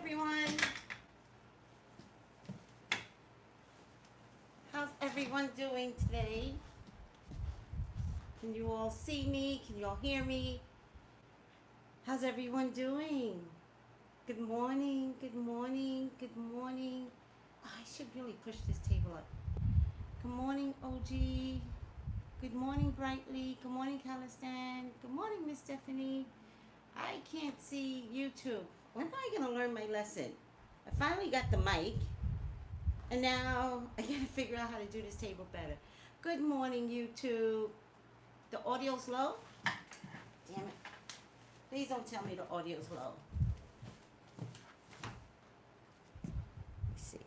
everyone. How's everyone doing today? Can you all see me? Can you all hear me? How's everyone doing? Good morning, good morning, good morning. Oh, I should really push this table up. Good morning, OG. Good morning, Brightly. Good morning, Calistan. Good morning, Miss Stephanie. I can't see YouTube. When am I going to learn my lesson? I finally got the mic. And now I gotta figure out how to do this table better. Good morning, YouTube. The audio's low? Damn it. Please don't tell me the audio's low. Let's see.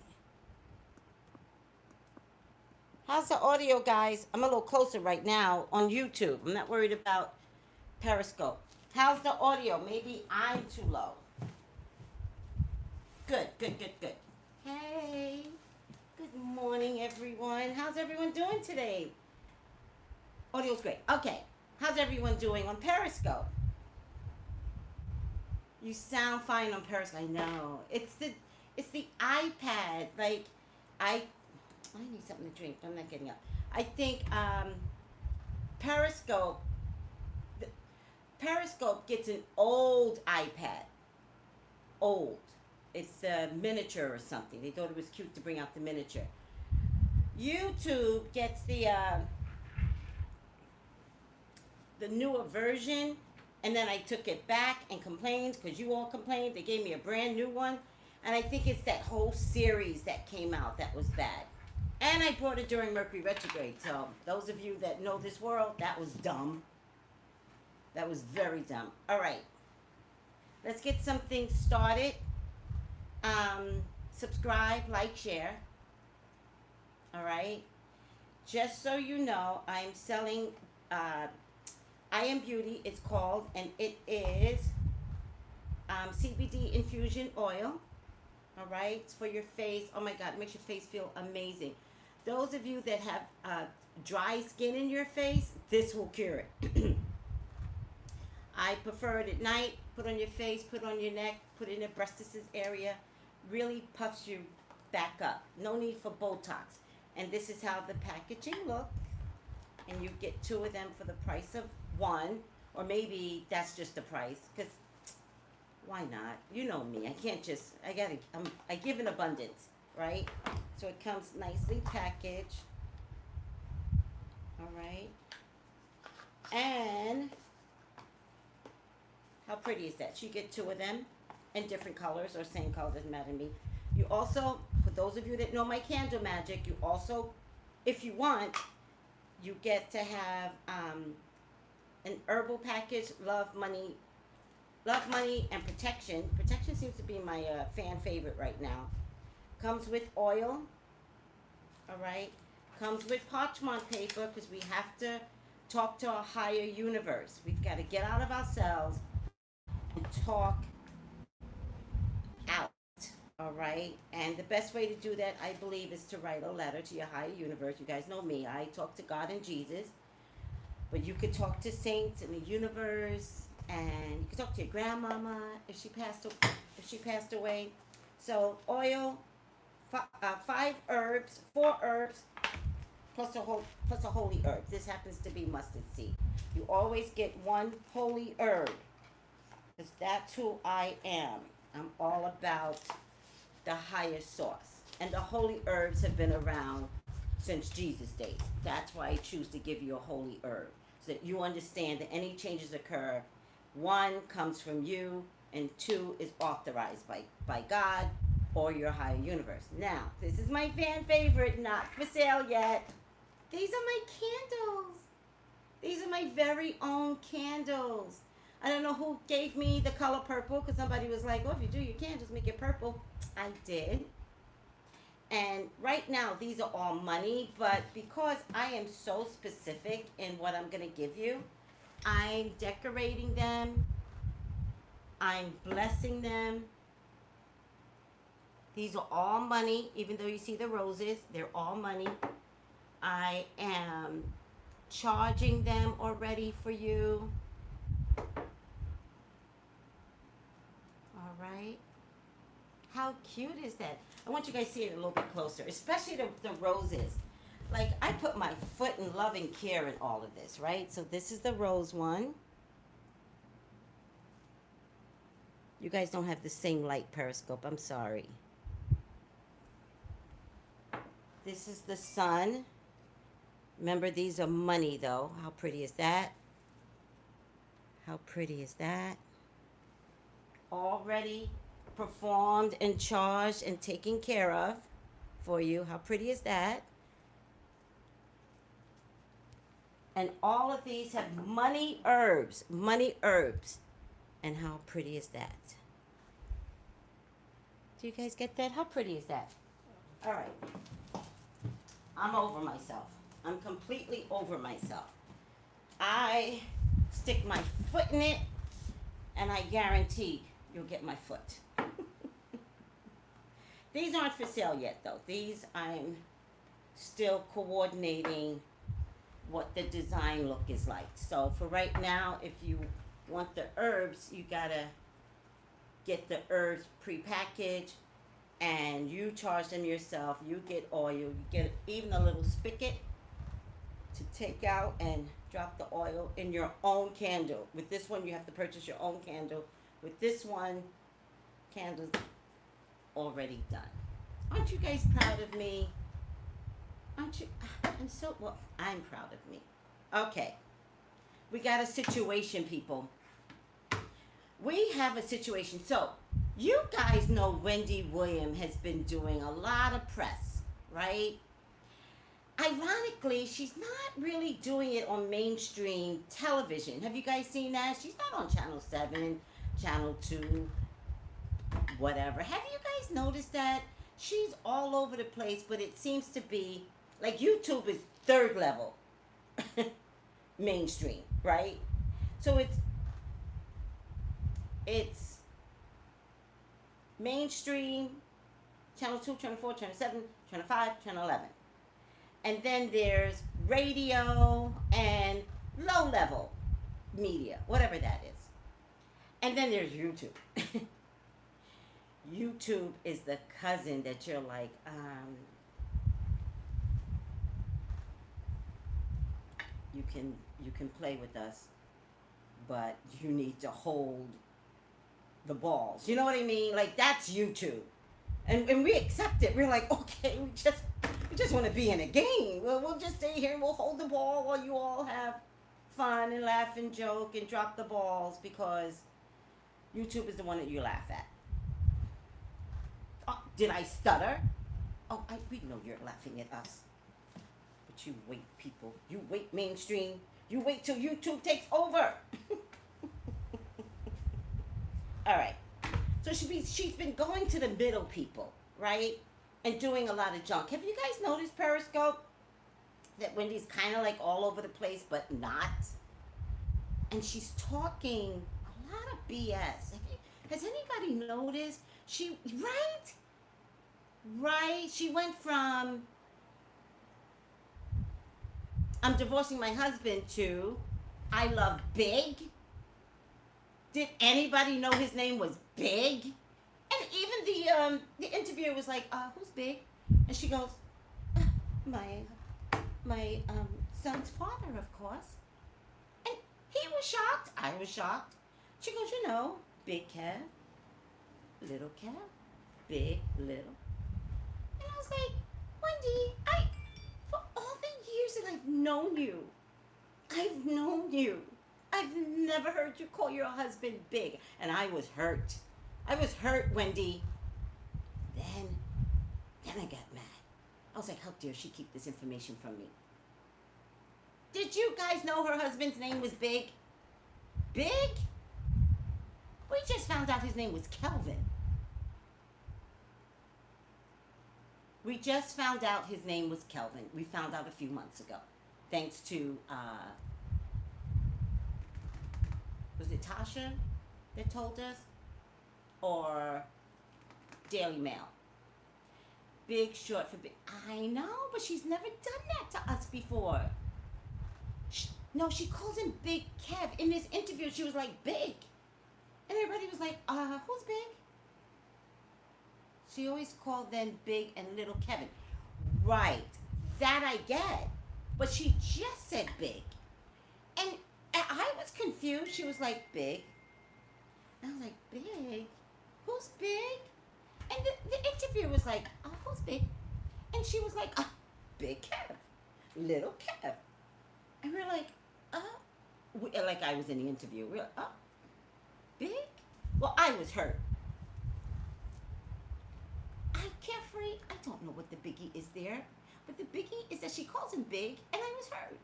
How's the audio, guys? I'm a little closer right now on YouTube. I'm not worried about Periscope. How's the audio? Maybe I'm too low. Good, good, good, good. Hey. Good morning, everyone. How's everyone doing today? Audio's great. Okay. How's everyone doing on Periscope? You sound fine on Periscope. I know. It's the iPad. Like I need something to drink. I'm not getting up. I think Periscope Periscope gets an old iPad. Old. It's a miniature or something. They thought it was cute to bring out the miniature. YouTube gets the newer version, and then I took it back and complained because you all complained. They gave me a brand new one, and I think it's that whole series that came out that was bad. And I bought it during Mercury retrograde. So those of you that know this world, that was dumb. That was very dumb. All right, let's get something started. Subscribe, like, share. All right. Just so you know, I'm selling IamBeauty. It's called, and it is CBD infusion oil. All right. It's for your face. Oh my God, it makes your face feel amazing. Those of you that have dry skin in your face, this will cure it. I prefer it at night. Put on your face, put on your neck, put it in the breastises area. Really puffs you back up. No need for Botox. And this is how the packaging looks. And you get 2 of them for the price of 1. Or maybe that's just the price. Because why not? You know me. I can't just, I give in abundance. Right? So it comes nicely packaged. All right. And how pretty is that? You get 2 of them. In different colors or same color, doesn't matter to me. You also, for those of you that know my candle magic, you also, if you want, you get to have an herbal package, love, money, and protection. Protection seems to be my fan favorite right now. Comes with oil, all right? Comes with parchment paper because we have to talk to our higher universe. We've got to get out of ourselves and talk out, all right? And the best way to do that, I believe, is to write a letter to your higher universe. You guys know me. I talk to God and Jesus. But you could talk to saints in the universe, and you could talk to your grandmama if she passed away. So oil, 5 herbs, 4 herbs, plus a holy herb. This happens to be mustard seed. You always get 1 holy herb, because that's who I am. I'm all about the higher source. And the holy herbs have been around since Jesus' days. That's why I choose to give you a holy herb. So that you understand that any changes occur, 1 comes from you, and 2 is authorized by God or your higher universe. Now, this is my fan favorite, not for sale yet. These are my candles. These are my very own candles. I don't know who gave me the color purple, because somebody was like, well, if you do your candles, make it purple. I did. And right now, these are all money, but because I am so specific in what I'm going to give you, I'm decorating them. I'm blessing them. These are all money, even though you see the roses, they're all money. I am charging them already for you. All right. How cute is that? I want you guys to see it a little bit closer, especially the roses. Like, I put my foot in love and care in all of this, right? So this is the rose one. You guys don't have the same light periscope. I'm sorry. This is the sun. Remember, these are money, though. How pretty is that? How pretty is that? Already performed and charged and taken care of for you. How pretty is that? And all of these have money herbs. Money herbs. And how pretty is that? Do you guys get that? How pretty is that? All right. I'm over myself. I'm completely over myself. I stick my foot in it, and I guarantee you'll get my foot. These aren't for sale yet, though. These I'm still coordinating what the design look is like. So for right now, if you want the herbs, you gotta get the herbs prepackaged, and you charge them yourself. You get oil. You get even a little spigot to take out and drop the oil in your own candle. With this one, you have to purchase your own candle. With this one, candles already done. Aren't you guys proud of me? Aren't you? I'm proud of me. Okay. We got a situation, people. We have a situation. So, you guys know Wendy Williams has been doing a lot of press, right? Ironically, she's not really doing it on mainstream television. Have you guys seen that? She's not on Channel 7, Channel 2, whatever. Have you guys noticed that? She's all over the place, but it seems to be, like, YouTube is third level mainstream, right? So it's mainstream, Channel 2, Channel 4, Channel 7, Channel 5, Channel 11. And then there's radio and low-level media, whatever that is. And then there's YouTube. YouTube is the cousin that you're like, you can play with us, but you need to hold the balls. You know what I mean? Like, that's YouTube. And we accept it. We're like, okay, we just want to be in a game. We'll just stay here and we'll hold the ball while you all have fun and laugh and joke and drop the balls, because YouTube is the one that you laugh at. Oh, did I stutter? Oh, we know you're laughing at us. But you wait, people. You wait, mainstream. You wait till YouTube takes over. All right. So she's been going to the middle people, right? And doing a lot of junk. Have you guys noticed Periscope? That Wendy's kind of like all over the place, but not. And she's talking a lot of BS. Has anybody noticed? Right? She went from, I'm divorcing my husband, to, I love Big. Did anybody know his name was Big? And even the interviewer was like, who's Big? And she goes, my son's father, of course. And he was shocked. I was shocked. She goes, Big Kev, Little Kev, Big, Little. And I was like, Wendy, for all the years that I've known you, I've never heard you call your husband Big. And I was hurt. Wendy. Then I got mad. I was like, how dare she keep this information from me? Did you guys know her husband's name was Big? Big? We just found out his name was Kelvin. We just found out his name was Kelvin. We found out a few months ago. Thanks to, was it Tasha that told us? Or Daily Mail? Big, short for Big. I know, but she's never done that to us before. She calls him Big Kev. In this interview, she was like, Big. And everybody was like, who's Big? She always called them Big and Little Kevin. Right. That I get. But she just said Big. And I was confused. She was like, Big. And I was like, Big? Who's Big? And the interviewer was like, oh, who's Big? And she was like, oh, Big Kev. Little Kev. And we're like, like I was in the interview. We're like, oh, Big? Well, I was hurt. Carefree, I don't know what the biggie is there. But the biggie is that she calls him Big, and I was hurt.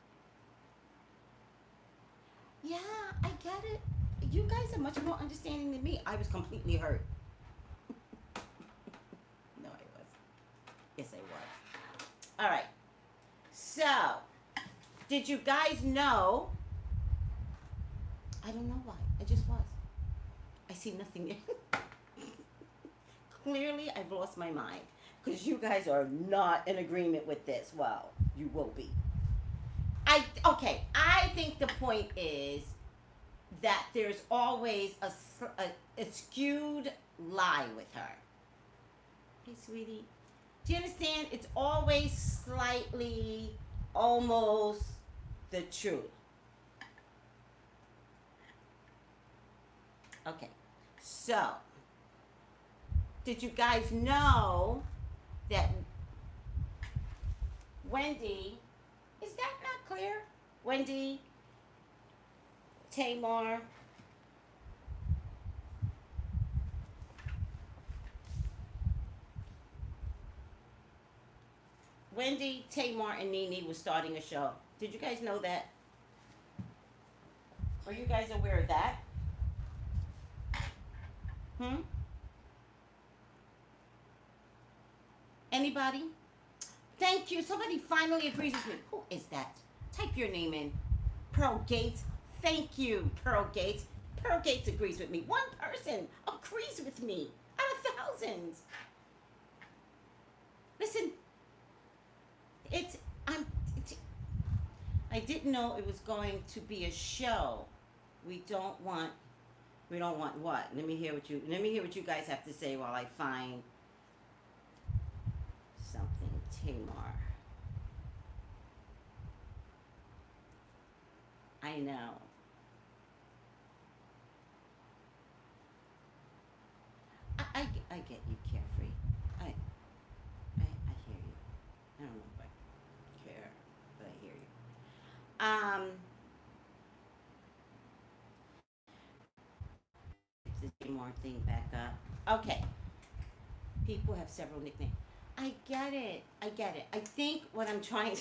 Yeah, I get it. You guys are much more understanding than me. I was completely hurt. No, I was. Yes, I was. All right. So, did you guys know? I don't know why. I just was. I see nothing. Clearly, I've lost my mind. Because you guys are not in agreement with this. Well, you will be. Okay, I think the point is that there's always a skewed lie with her. Hey, sweetie. Do you understand? It's always slightly, almost the truth. Okay, so, did you guys know that Wendy, is that not clear? Wendy, Tamar, Wendy, Tamar, and Nene was starting a show. Did you guys know that? Were you guys aware of that? Anybody? Thank you. Somebody finally agrees with me. Who is that? Type your name in. Pearl Gates. Thank you, Pearl Gates. Pearl Gates agrees with me. One person agrees with me out of thousands. Listen, I didn't know it was going to be a show. We don't want what? Let me hear what you guys have to say while I find something. Tamar. I know. I get you, Carefree. I hear you. I don't know if I care, but I hear you. The Tamar thing back up. Okay. People have several nicknames. I get it. I think what I'm trying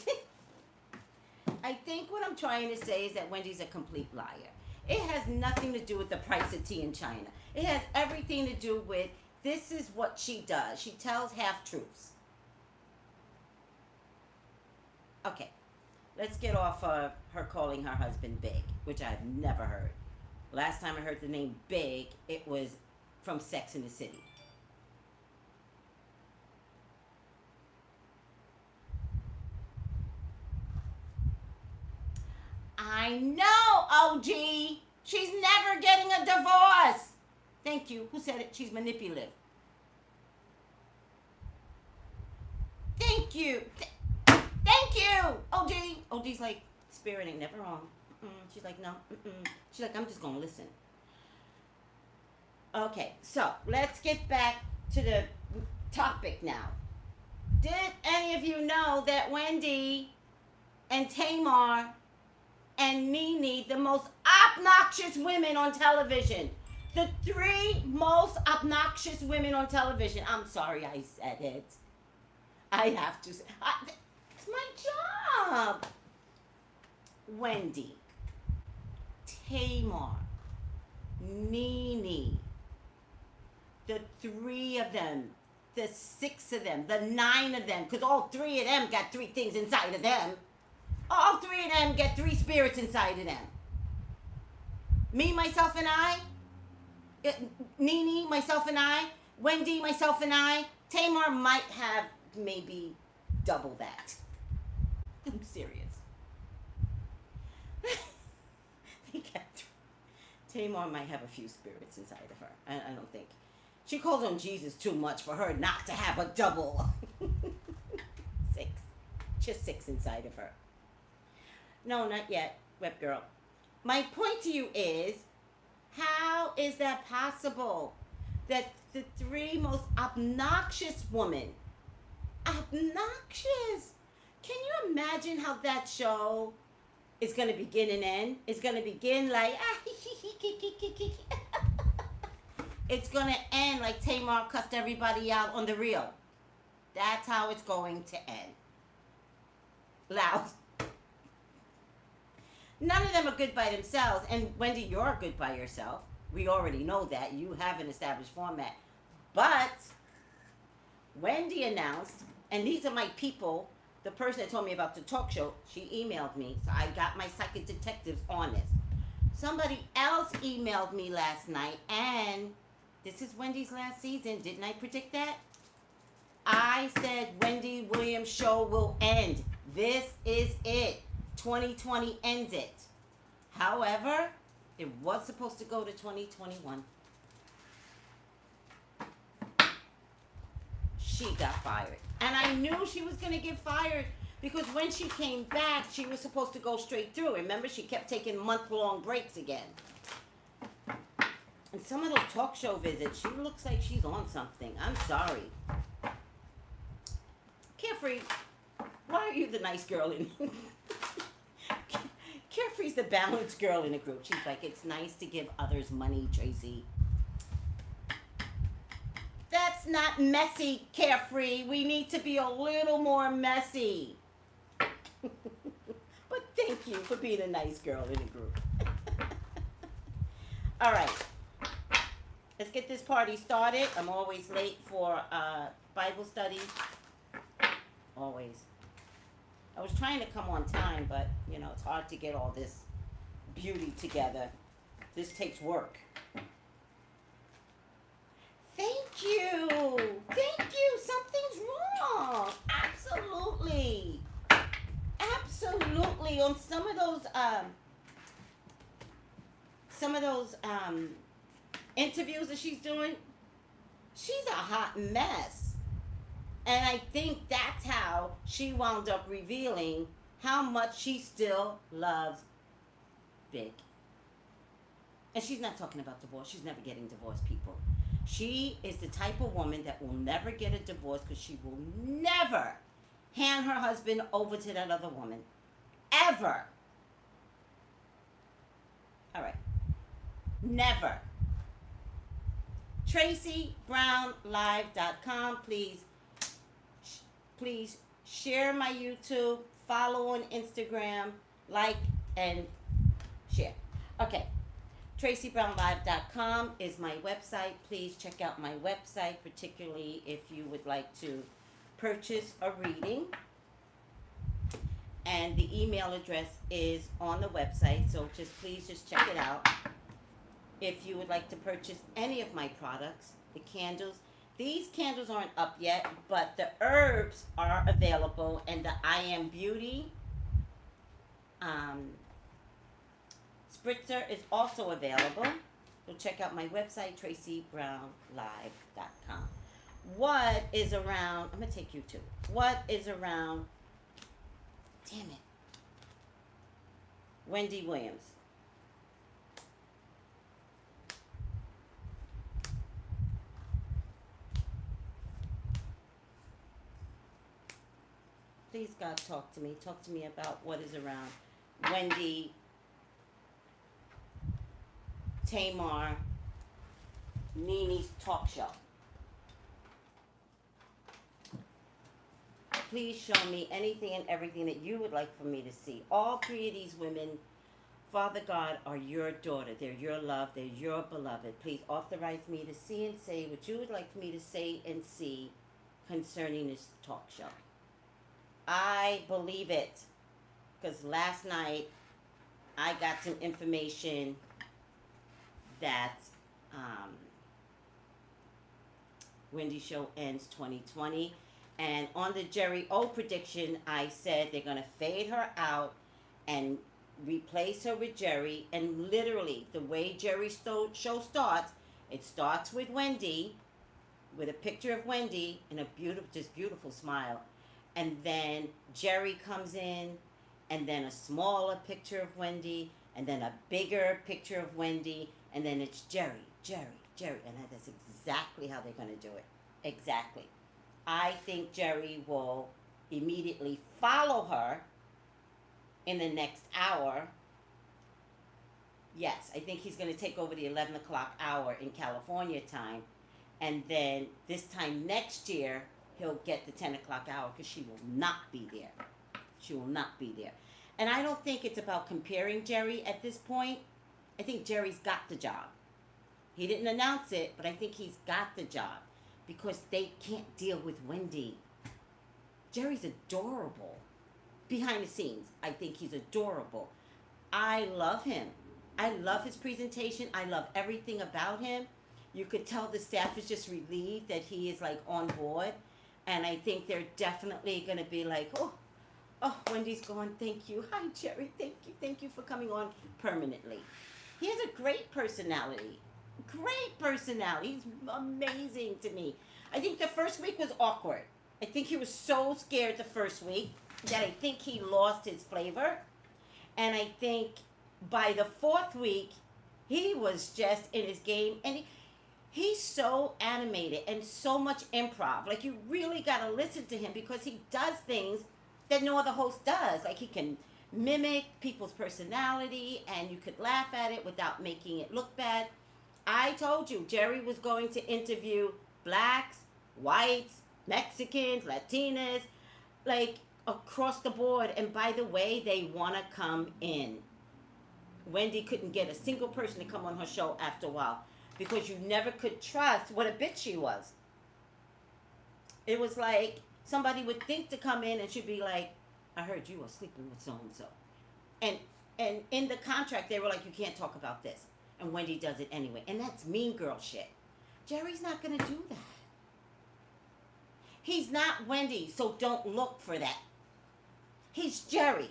to say is that Wendy's a complete liar. It has nothing to do with the price of tea in China. It has everything to do with this is what she does. She tells half-truths. Okay, let's get off of her calling her husband Big, which I've never heard. Last time I heard the name Big, it was from Sex and the City. I know, OG. She's never getting a divorce. Thank you. Who said it? She's manipulative. Thank you. Thank you, OG. OG's like, spirit ain't never wrong. She's like, no. She's like, I'm just going to listen. Okay, so let's get back to the topic now. Did any of you know that Wendy and Tamar and Nene, the most obnoxious women on television, the 3 most obnoxious women on television. I'm sorry I said it. I have to say, it's my job. Wendy, Tamar, Nene, the 3 of them, the 6 of them, the 9 of them, because all 3 of them got 3 things inside of them. All 3 of them get 3 spirits inside of them. Me, myself, and I. Nene, myself, and I. Wendy, myself, and I. Tamar might have maybe double that. I'm serious. Tamar might have a few spirits inside of her. I don't think. She calls on Jesus too much for her not to have a double. 6. Just 6 inside of her. No, not yet, web girl. My point to you is, how is that possible? That the 3 most obnoxious women, obnoxious. Can you imagine how that show is going to begin and end? It's going to begin like, it's going to end like Tamar cussed everybody out on the reel. That's how it's going to end. Loud. None of them are good by themselves. And Wendy, you're good by yourself. We already know that. You have an established format. But Wendy announced, and these are my people, the person that told me about the talk show, she emailed me. So I got my psychic detectives on this. Somebody else emailed me last night, and this is Wendy's last season. Didn't I predict that? I said Wendy Williams' show will end. This is it. 2020 ends it. However, it was supposed to go to 2021. She got fired. And I knew she was going to get fired because when she came back, she was supposed to go straight through. Remember, she kept taking month-long breaks again. And some of those talk show visits, she looks like she's on something. I'm sorry. Carefree, why are you the nice girl in... Carefree's the balanced girl in the group. She's like, it's nice to give others money, Tracy. That's not messy, Carefree. We need to be a little more messy. But thank you for being a nice girl in the group. All right. Let's get this party started. I'm always late for Bible study. Always. I was trying to come on time, but, you know, it's hard to get all this beauty together. This takes work. Thank you. Thank you. Something's wrong. Absolutely. Absolutely. On some of those interviews that she's doing, she's a hot mess. And I think that's how she wound up revealing how much she still loves Big. And she's not talking about divorce. She's never getting divorced, people. She is the type of woman that will never get a divorce because she will never hand her husband over to that other woman. Ever. All right. Never. Traceybrownlive.com. Please share my YouTube, follow on Instagram, like, and share. Okay. Traceybrownlive.com is my website. Please check out my website, particularly if you would like to purchase a reading. And the email address is on the website, so please check it out. If you would like to purchase any of my products, the candles. These candles aren't up yet, but the herbs are available, and the IamBeauty spritzer is also available. So check out my website, TraceybrownLive.com. What is around? I'm gonna take you to. What is around? Damn it, Wendy Williams. Please, God, talk to me. Talk to me about what is around Wendy, Tamar, Nene's talk show. Please show me anything and everything that you would like for me to see. All 3 of these women, Father God, are your daughter. They're your love. They're your beloved. Please authorize me to see and say what you would like for me to say and see concerning this talk show. I believe it, because last night I got some information that Wendy's show ends 2020, and on the Jerry O prediction, I said they're going to fade her out and replace her with Jerry, and literally the way Jerry's show starts, it starts with Wendy, with a picture of Wendy and a beautiful, just beautiful smile. And then Jerry comes in, and then a smaller picture of Wendy, and then a bigger picture of Wendy, and then it's Jerry, Jerry, Jerry. And that's exactly how they're going to do it. Exactly. I think Jerry will immediately follow her in the next hour. Yes, I think he's going to take over the 11 o'clock hour in California time. And then this time next year, he'll get the 10 o'clock hour because she will not be there. She will not be there. And I don't think it's about comparing Jerry at this point. I think Jerry's got the job. He didn't announce it, but I think he's got the job because they can't deal with Wendy. Jerry's adorable. Behind the scenes, I think he's adorable. I love him. I love his presentation. I love everything about him. You could tell the staff is just relieved that he is like on board. And I think they're definitely going to be like, oh, Wendy's gone. Thank you. Hi, Jerry. Thank you for coming on permanently. He has a great personality. Great personality. He's amazing to me. I think the first week was awkward. I think he was so scared the first week that I think he lost his flavor. And I think by the fourth week, he was just in his game. And he's so animated and so much improv. Like, you really got to listen to him because he does things that no other host does. Like, he can mimic people's personality and you could laugh at it without making it look bad. I told you, Jerry was going to interview blacks, whites, Mexicans, Latinas, like across the board. And by the way, they want to come in. Wendy couldn't get a single person to come on her show after a while because you never could trust what a bitch she was. It was like somebody would think to come in and she'd be like, I heard you were sleeping with so-and-so. And in the contract, they were like, you can't talk about this. And Wendy does it anyway. And that's mean girl shit. Jerry's not going to do that. He's not Wendy, so don't look for that. He's Jerry.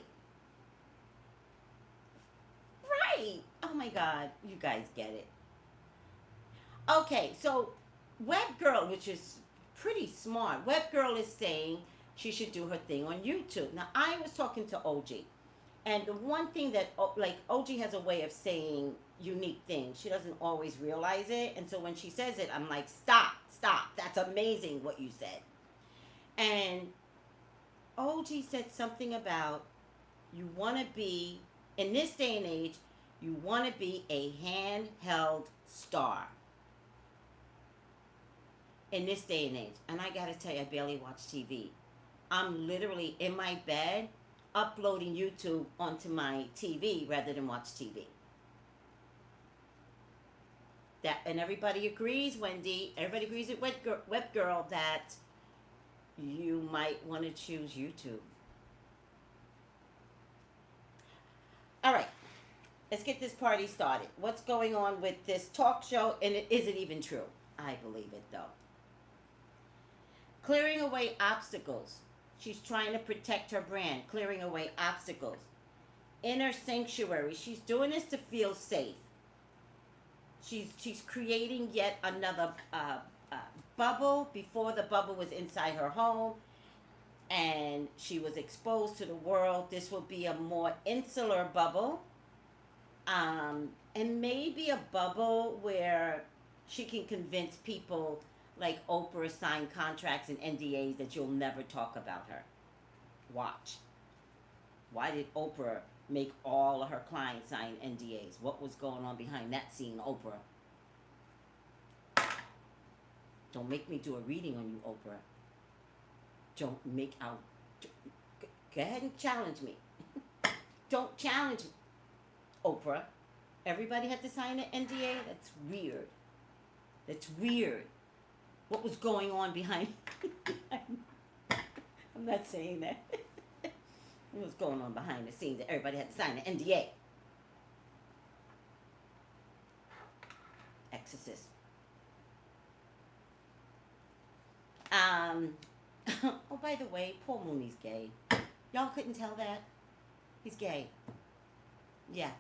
Right. Oh my God. You guys get it. Okay, so Web Girl, which is pretty smart. Web Girl is saying she should do her thing on YouTube. Now, I was talking to OG. And the one thing that, like, OG has a way of saying unique things. She doesn't always realize it. And so when she says it, I'm like, stop. That's amazing what you said. And OG said something about you want to be, in this day and age, you want to be a handheld star. In this day and age. And I got to tell you, I barely watch TV. I'm literally in my bed uploading YouTube onto my TV rather than watch TV. That, and everybody agrees, Wendy, everybody agrees with Web Girl that you might want to choose YouTube. All right, let's get this party started. What's going on with this talk show? And is it even true? I believe it, though. Clearing away obstacles. She's trying to protect her brand, clearing away obstacles. Inner sanctuary. She's doing this to feel safe. She's creating yet another bubble. Before, the bubble was inside her home and she was exposed to the world. This will be a more insular bubble, and maybe a bubble where she can convince people like Oprah sign contracts and NDAs that you'll never talk about her. Watch. Why did Oprah make all of her clients sign NDAs? What was going on behind that scene, Oprah? Don't make me do a reading on you, Oprah. Don't make out. Go ahead and challenge me. Don't challenge me, Oprah. Everybody had to sign an NDA? That's weird. That's weird. What was going on behind? I'm not saying that. What was going on behind the scenes that everybody had to sign an NDA? Exorcist. Oh, by the way, Paul Mooney's gay. Y'all couldn't tell that? He's gay. Yeah.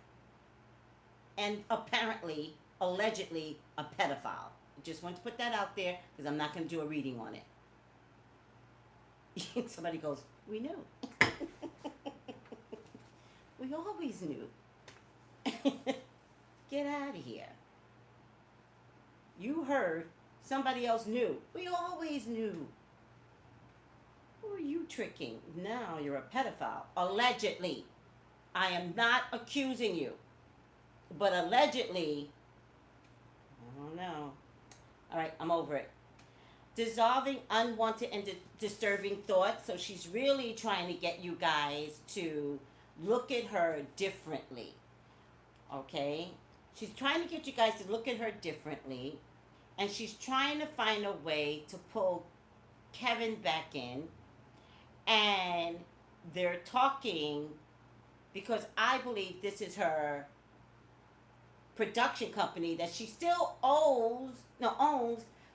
And apparently, allegedly, a pedophile. just want to put that out there because I'm not going to do a reading on it. Somebody goes, we knew. We always knew. Get out of here. You heard. Somebody else knew. We always knew. Who are you tricking? Now you're a pedophile. Allegedly. I am not accusing you. But allegedly, I don't know. All right, I'm over it. Dissolving unwanted and disturbing thoughts. So she's really trying to get you guys to look at her differently. Okay? She's trying to get you guys to look at her differently. And she's trying to find a way to pull Kevin back in. And they're talking because I believe this is her production company that she still owns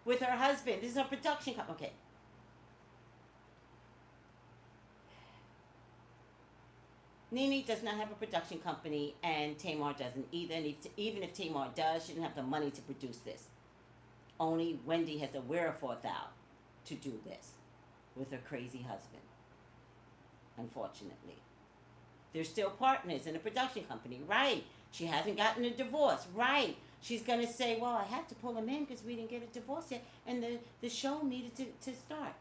with her husband. This is her production company. Okay. Nene does not have a production company, and Tamar doesn't either. And even if Tamar does, she didn't have the money to produce this. Only Wendy has the wherewithal to do this with her crazy husband. Unfortunately. They're still partners in a production company. Right. She hasn't gotten a divorce. Right. She's going to say, well, I had to pull him in because we didn't get a divorce yet. And the show needed to start.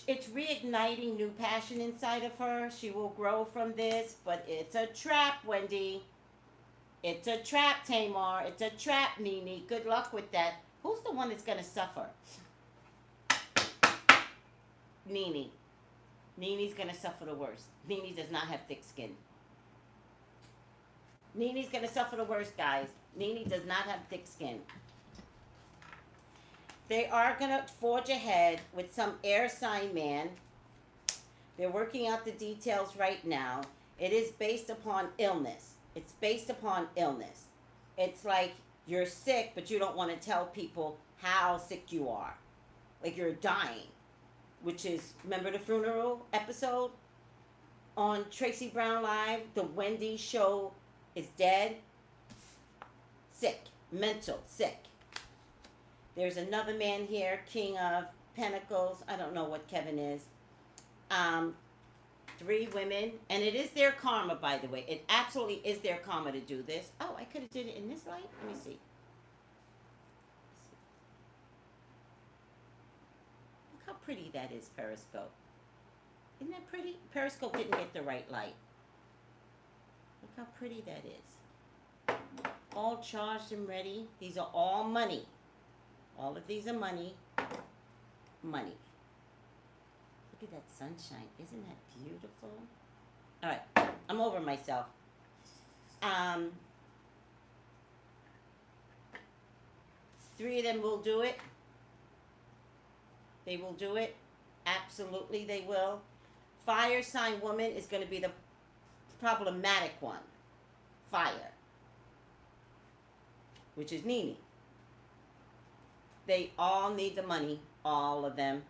It's reigniting new passion inside of her. She will grow from this. But it's a trap, Wendy. It's a trap, Tamar. It's a trap, Nene. Good luck with that. Who's the one that's going to suffer? Nene. Nene's going to suffer the worst. Nene does not have thick skin. Nene's going to suffer the worst, guys. Nene does not have thick skin. They are going to forge ahead with some air sign man. They're working out the details right now. It is based upon illness. It's based upon illness. It's like you're sick, but you don't want to tell people how sick you are. Like you're dying. Which is, remember the funeral episode on Traceybrownlive? The Wendy show is dead. Sick. Mental. Sick. There's another man here, King of Pentacles. I don't know what Kevin is. 3 women. And it is their karma, by the way. It absolutely is their karma to do this. Oh, I could have did it in this light. Let me see. How pretty that is, Periscope. Isn't that pretty? Periscope didn't get the right light. Look how pretty that is. All charged and ready. These are all money. All of these are money. Money. Look at that sunshine. Isn't that beautiful? All right. I'm over myself. 3 of them will do it. They will do it. Absolutely, they will. Fire sign woman is going to be the problematic one. Fire. Which is Nene. They all need the money. All of them.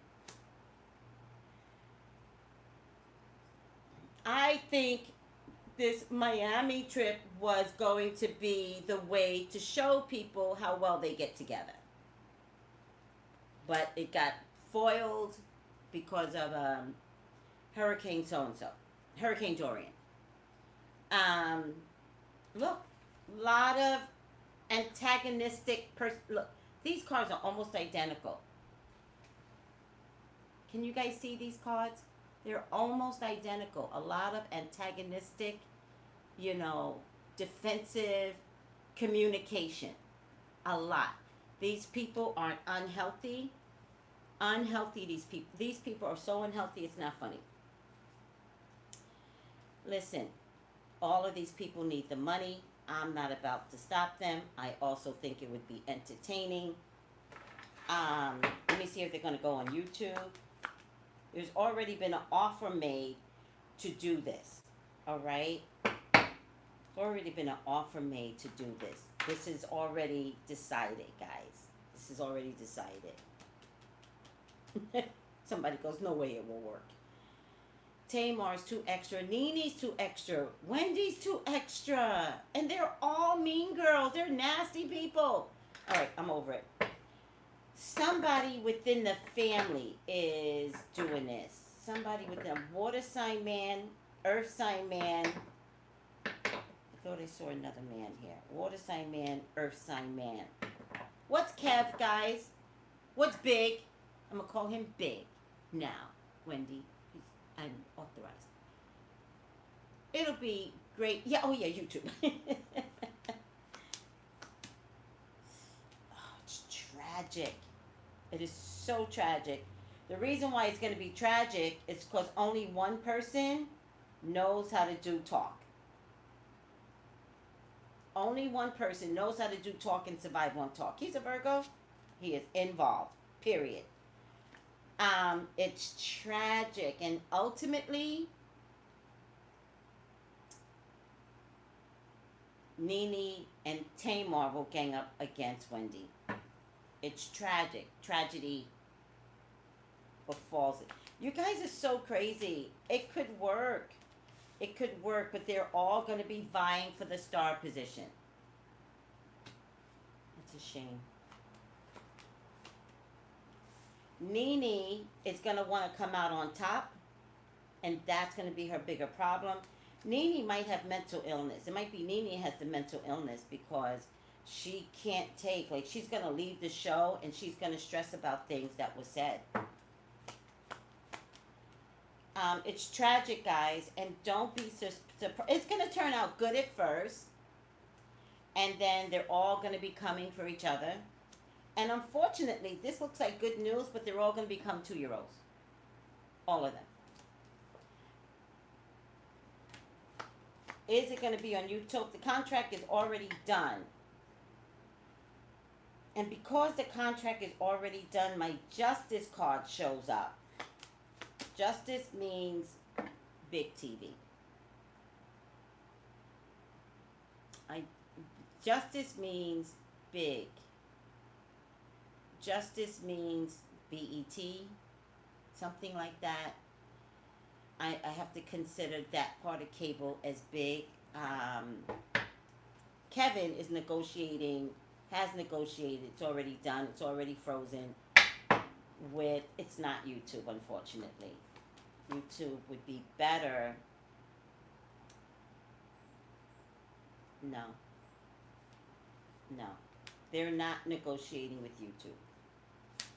I think this Miami trip was going to be the way to show people how well they get together. But it got foiled because of Hurricane so-and-so. Hurricane Dorian. Look, a lot of antagonistic look, these cards are almost identical. Can you guys see these cards? They're almost identical. A lot of antagonistic, defensive communication. A lot. These people aren't unhealthy. Unhealthy, these people. These people are so unhealthy, it's not funny. Listen, all of these people need the money. I'm not about to stop them. I also think it would be entertaining. Let me see if they're going to go on YouTube. There's already been an offer made to do this. All right? There's already been an offer made to do this. This is already decided, guys. This is already decided. Somebody goes, no way it will work. Tamar's too extra. Nene's too extra. Wendy's too extra. And they're all mean girls. They're nasty people. All right, I'm over it. Somebody within the family is doing this. Somebody within a water sign man, earth sign man. I thought I saw another man here. Water sign man, earth sign man. What's Kev, guys? What's big? I'm going to call him Big now, Wendy. I'm authorized. It'll be great. Yeah, oh yeah, YouTube. Oh, it's tragic. It is so tragic. The reason why it's going to be tragic is because only one person knows how to do talk. Only one person knows how to do talk and survive on talk. He's a Virgo. He is involved. Period. It's tragic, and ultimately, Nene and Tamar will gang up against Wendy. It's tragic. Tragedy befalls it. You guys are so crazy. It could work. It could work, but they're all going to be vying for the star position. It's a shame. Nene is going to want to come out on top, and that's going to be her bigger problem. Nene might have mental illness. It might be Nene has the mental illness because she can't take, like, she's going to leave the show and she's going to stress about things that were said. It's tragic, guys, and don't be surprised. It's going to turn out good at first, and then they're all going to be coming for each other. And unfortunately, this looks like good news, but they're all going to become 2-year-olds. All of them. Is it going to be on YouTube? The contract is already done. And because the contract is already done, my justice card shows up. Justice means big TV. Justice means big. Justice means BET, something like that. I have to consider that part of cable as big. Kevin is negotiating, has negotiated, it's already done, it's already frozen with, it's not YouTube, unfortunately. YouTube would be better. No. They're not negotiating with YouTube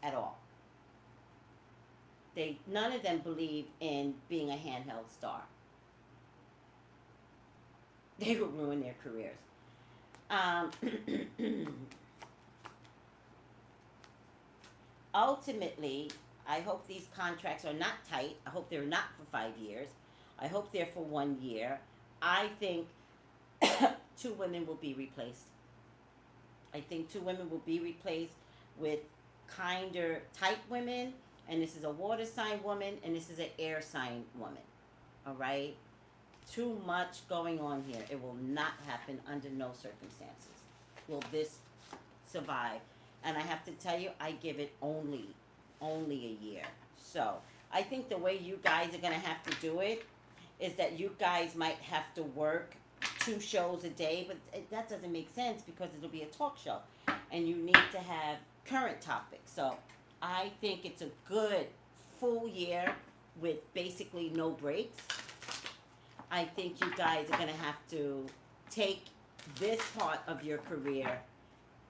at all. None of them believe in being a handheld star. They would ruin their careers. Ultimately, I hope these contracts are not tight. I hope they're not for 5 years. I hope they're for 1 year. I think 2 women will be replaced. I think 2 women will be replaced with kinder type women. And this is a water sign woman, and this is an air sign woman. All right? Too much going on here. It will not happen under no circumstances. Will this survive? And I have to tell you, I give it only a year. So, I think the way you guys are going to have to do it is that you guys might have to work 2 shows a day, but that doesn't make sense because it'll be a talk show. And you need to have current topics. So, I think it's a good full year with basically no breaks. I think you guys are going to have to take this part of your career,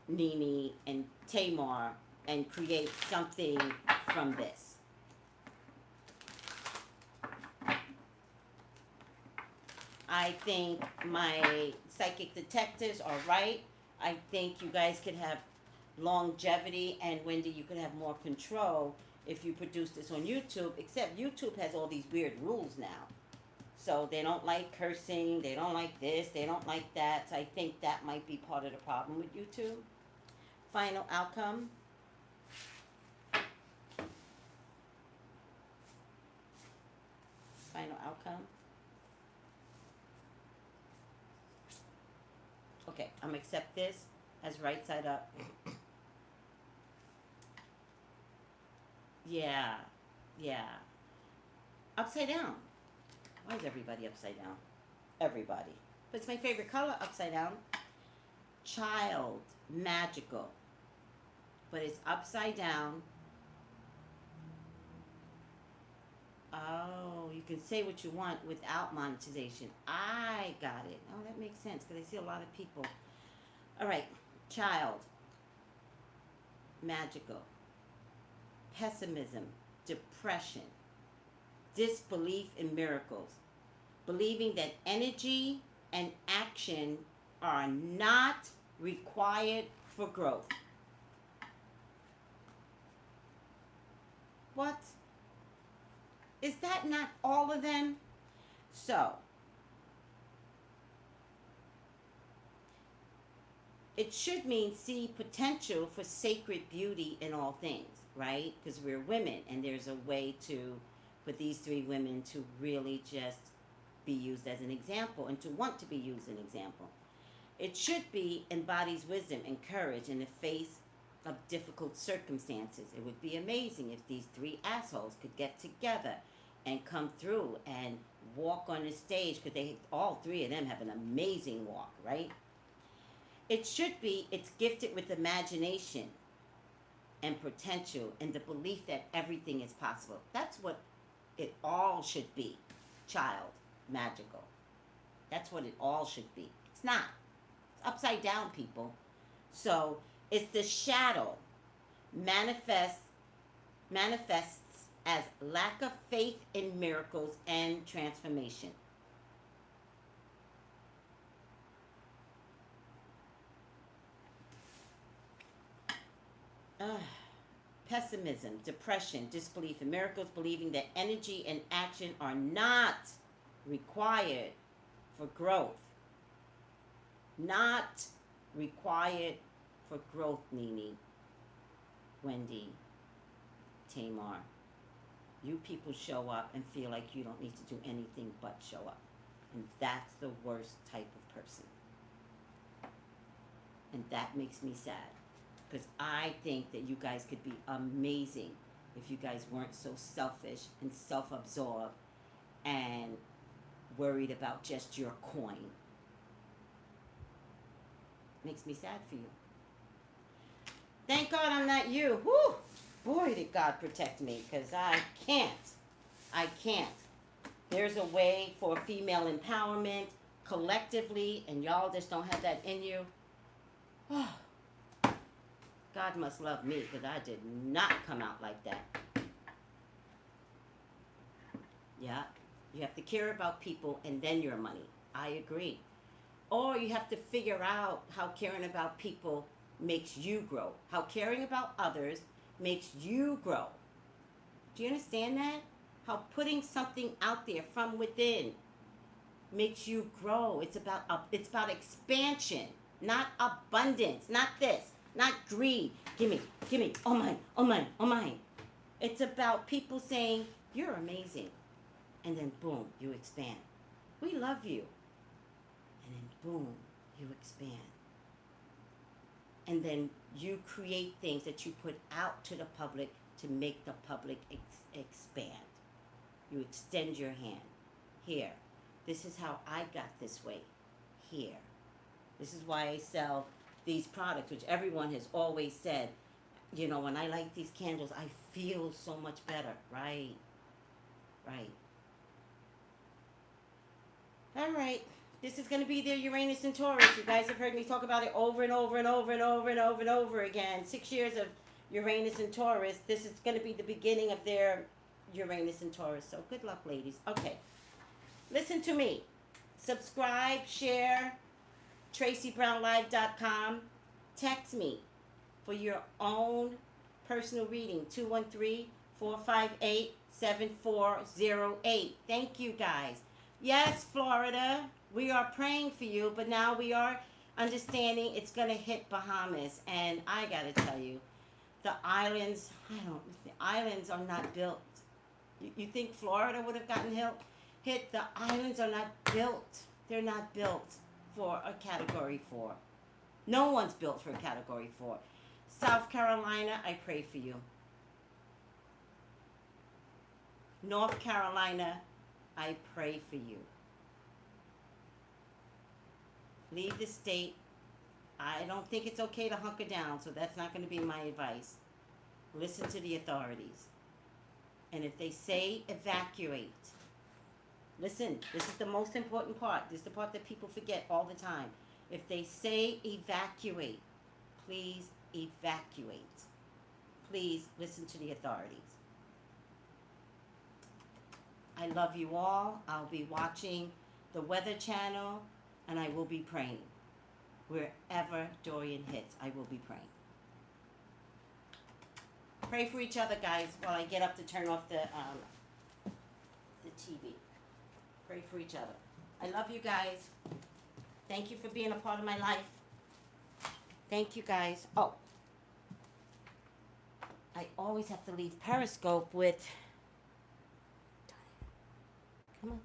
Nene and Tamar, and create something from this. I think my psychic detectives are right. I think you guys could have longevity, and Wendy, you could have more control if you produce this on YouTube, except YouTube has all these weird rules now. So they don't like cursing, they don't like this, they don't like that. So I think that might be part of the problem with YouTube. Final outcome. Final outcome. Okay, I'm gonna accept this as right side up. Yeah. Upside down. Why is everybody upside down? Everybody. But it's my favorite color, upside down. Child, magical. But it's upside down. Oh, you can say what you want without monetization. I got it. Oh, that makes sense because I see a lot of people. All right. Child, magical. Pessimism, depression, disbelief in miracles, believing that energy and action are not required for growth. What? Is that not all of them? So, it should mean see potential for sacred beauty in all things, right? Because we're women, and there's a way for these three women to really just be used as an example and to want to be used as an example. It should be embodies wisdom and courage in the face of difficult circumstances. It would be amazing if these three assholes could get together and come through and walk on the stage, because all three of them have an amazing walk, right? It should be it's gifted with imagination and potential and the belief that everything is possible. That's what it all should be. Child, magical. That's what it all should be. It's not. It's upside down, people. So it's the shadow manifests as lack of faith in miracles and transformation. Pessimism, depression, disbelief in miracles, believing that energy and action are not required for growth. Not required for growth, Nene, Wendy, Tamar. You people show up and feel like you don't need to do anything but show up. And that's the worst type of person. And that makes me sad. Because I think that you guys could be amazing if you guys weren't so selfish and self-absorbed and worried about just your coin. Makes me sad for you. Thank God I'm not you. Whew! Boy, did God protect me, because I can't. There's a way for female empowerment collectively, and y'all just don't have that in you. Oh. God must love me, because I did not come out like that. Yeah, you have to care about people and then your money. I agree. Or you have to figure out how caring about people makes you grow. How caring about others makes you grow. Do you understand that? How putting something out there from within makes you grow. It's about expansion, not abundance, not this. Not greed. Gimme. Oh mine. It's about people saying, you're amazing. And then boom, you expand. We love you. And then boom, you expand. And then you create things that you put out to the public to make the public expand. You extend your hand. Here. This is how I got this way. Here. This is why I sell these products, which everyone has always said, you know, when I light these candles, I feel so much better. Right. All right. This is going to be their Uranus and Taurus. You guys have heard me talk about it over and over and over and over and over and over again. 6 years of Uranus and Taurus. This is going to be the beginning of their Uranus and Taurus. So good luck, ladies. Okay. Listen to me. Subscribe, share, Traceybrownlive.com. Text me for your own personal reading, 213-458-7408. Thank you, guys. Yes, Florida, we are praying for you, but now we are understanding it's going to hit Bahamas. And I got to tell you, the islands are not built. You think Florida would have gotten hit? The islands are not built. They're not built for a Category 4. No one's built for a Category 4. South Carolina, I pray for you. North Carolina, I pray for you. Leave the state. I don't think it's okay to hunker down, so that's not going to be my advice. Listen to the authorities. And if they say evacuate, listen, this is the most important part. This is the part that people forget all the time. If they say evacuate, please evacuate. Please listen to the authorities. I love you all. I'll be watching the Weather Channel, and I will be praying. Wherever Dorian hits, I will be praying. Pray for each other, guys, while I get up to turn off the TV. Pray for each other. I love you guys. Thank you for being a part of my life. Thank you, guys. Oh, I always have to leave Periscope with... Come on.